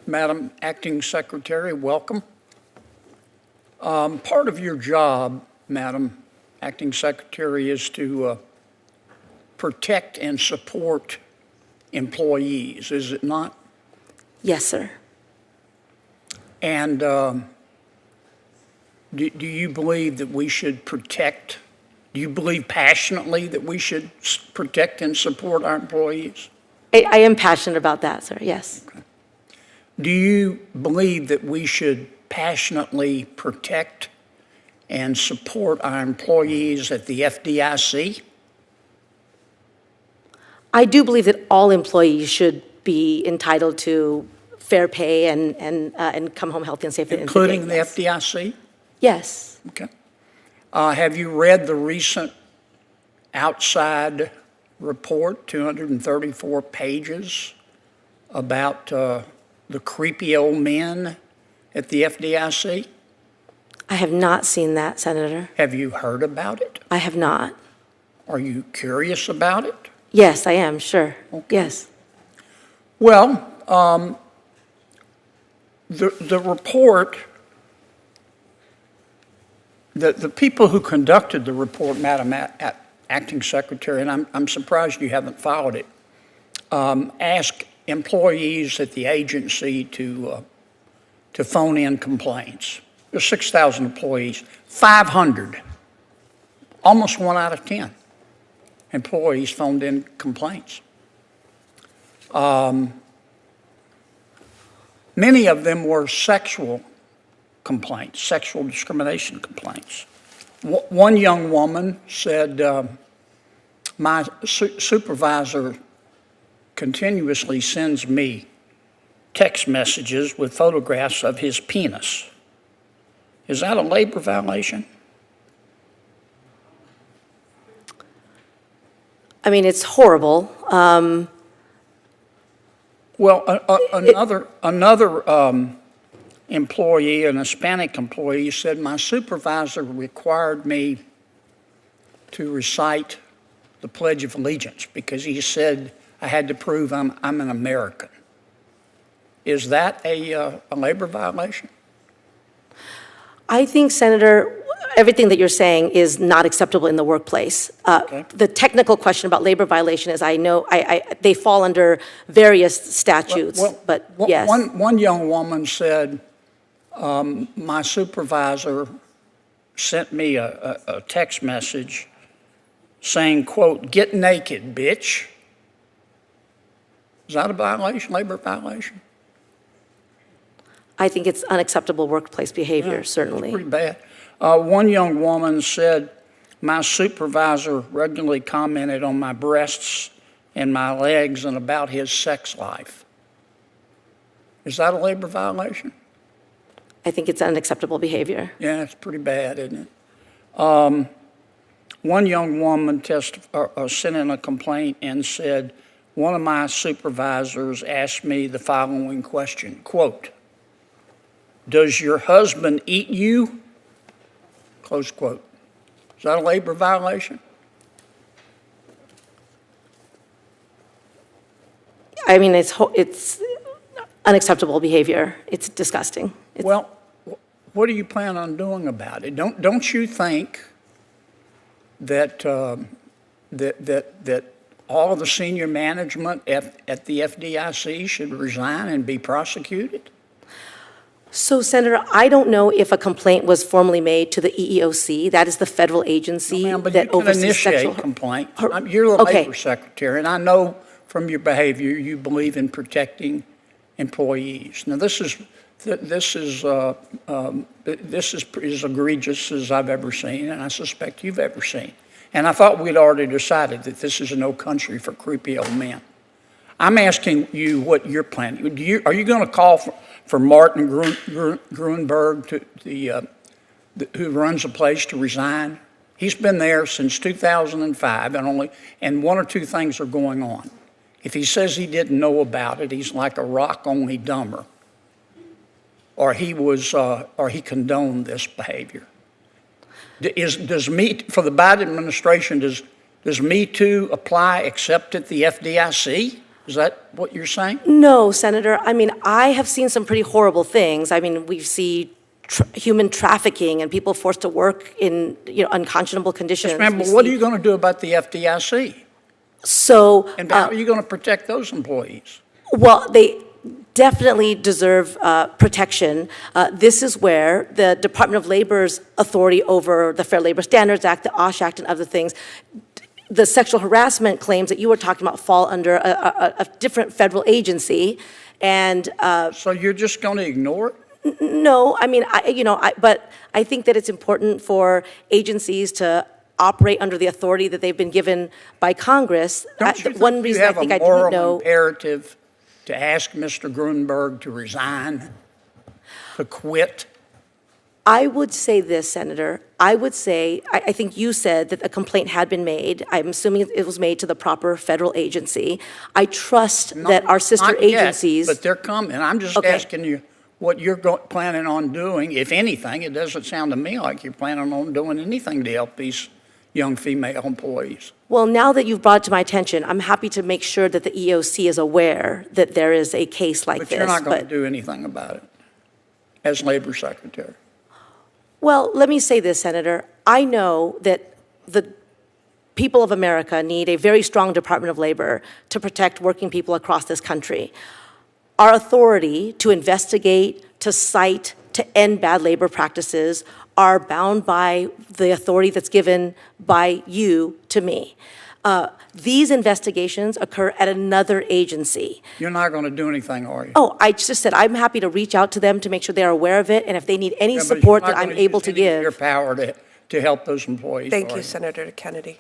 Madam Acting Secretary, welcome. Part of your job, Madam Acting Secretary, is to protect and support employees, is it not? Yes, sir. And do you believe that we should protect, do you believe passionately that we should protect and support our employees? I am passionate about that, sir, yes. Okay. Do you believe that we should passionately protect and support our employees at the FDIC? I do believe that all employees should be entitled to fair pay and come home healthy and safe. Including the FDIC? Yes. Okay. Have you read the recent outside report, 234 pages, about the creepy old men at the FDIC? I have not seen that, Senator. Have you heard about it? I have not. Are you curious about it? Yes, I am, sure. Okay. Yes. Well, the report, the people who conducted the report, Madam Acting Secretary, and I'm surprised you haven't followed it, asked employees at the agency to phone in complaints. There's 6,000 employees, 500, almost 1 out of 10 employees phoned in complaints. Many of them were sexual complaints, sexual discrimination complaints. One young woman said, my supervisor continuously sends me text messages with photographs of his penis. Is that a labor violation? I mean, it's horrible. Well, another employee, an Hispanic employee, said my supervisor required me to recite the Pledge of Allegiance because he said I had to prove I'm an American. Is that a labor violation? I think, Senator, everything that you're saying is not acceptable in the workplace. Okay. The technical question about labor violation is I know they fall under various statutes, but yes. One young woman said, my supervisor sent me a text message saying, quote, "Get naked, bitch." Is that a violation, labor violation? I think it's unacceptable workplace behavior, certainly. Pretty bad. One young woman said, my supervisor regularly commented on my breasts and my legs and about his sex life. Is that a labor violation? I think it's unacceptable behavior. Yeah, it's pretty bad, isn't it? One young woman sent in a complaint and said, one of my supervisors asked me the following question, quote, "Does your husband eat you?" Close quote. Is that a labor violation? I mean, it's unacceptable behavior. It's disgusting. Well, what do you plan on doing about it? Don't you think that that all of the senior management at the FDIC should resign and be prosecuted? So, Senator, I don't know if a complaint was formally made to the EEOC. That is the federal agency that oversees sexual complaint. You're the labor secretary, and I know from your behavior you believe in protecting employees. Now, this is as egregious as I've ever seen, and I suspect you've ever seen. And I thought we'd already decided that this is no country for creepy old men. I'm asking you what you're planning. Are you going to call for Martin Gruenberg, who runs the place, to resign? He's been there since 2005, and one or two things are going on. If he says he didn't know about it, he's like a rock, only dumber. Or he condoned this behavior. For the Biden administration, does Me Too apply except at the FDIC? Is that what you're saying? No, Senator. I mean, I have seen some pretty horrible things. I mean, we see human trafficking and people forced to work in, unconscionable conditions. Remember, what are you going to do about the FDIC? So, And how are you going to protect those employees? well, they definitely deserve protection. This is where the Department of Labor's authority over the Fair Labor Standards Act, the OSH Act, and other things, the sexual harassment claims that you were talking about fall under a different federal agency. And So you're just going to ignore it? no, I mean, but I think that it's important for agencies to operate under the authority that they've been given by Congress. Don't you One think you reason I have think a I didn't moral know. imperative to ask Mr. Grunberg to resign, to quit? I would say this, Senator. I would say, I think you said that a complaint had been made. I'm assuming it was made to the proper federal agency. I trust that our sister Not yet, agencies. but they're coming. I'm just Okay. asking you what you're planning on doing, if anything. It doesn't sound to me like you're planning on doing anything to help these young female employees. Well, now that you've brought it to my attention, I'm happy to make sure that the EOC is aware that there is a case like But this. you're not going to do anything about it as Labor Secretary. Well, let me say this, Senator. I know that the people of America need a very strong Department of Labor to protect working people across this country. Our authority to investigate, to cite, to end bad labor practices are bound by the authority that's given by you to me. These investigations occur at another agency. You're not going to do anything, are you? Oh, I just said I'm happy to reach out to them to make sure they're aware of it, and if they need any Yeah, but you're support not that I'm gonna able use to any of your give. power to help those employees. Thank are you, Senator Kennedy.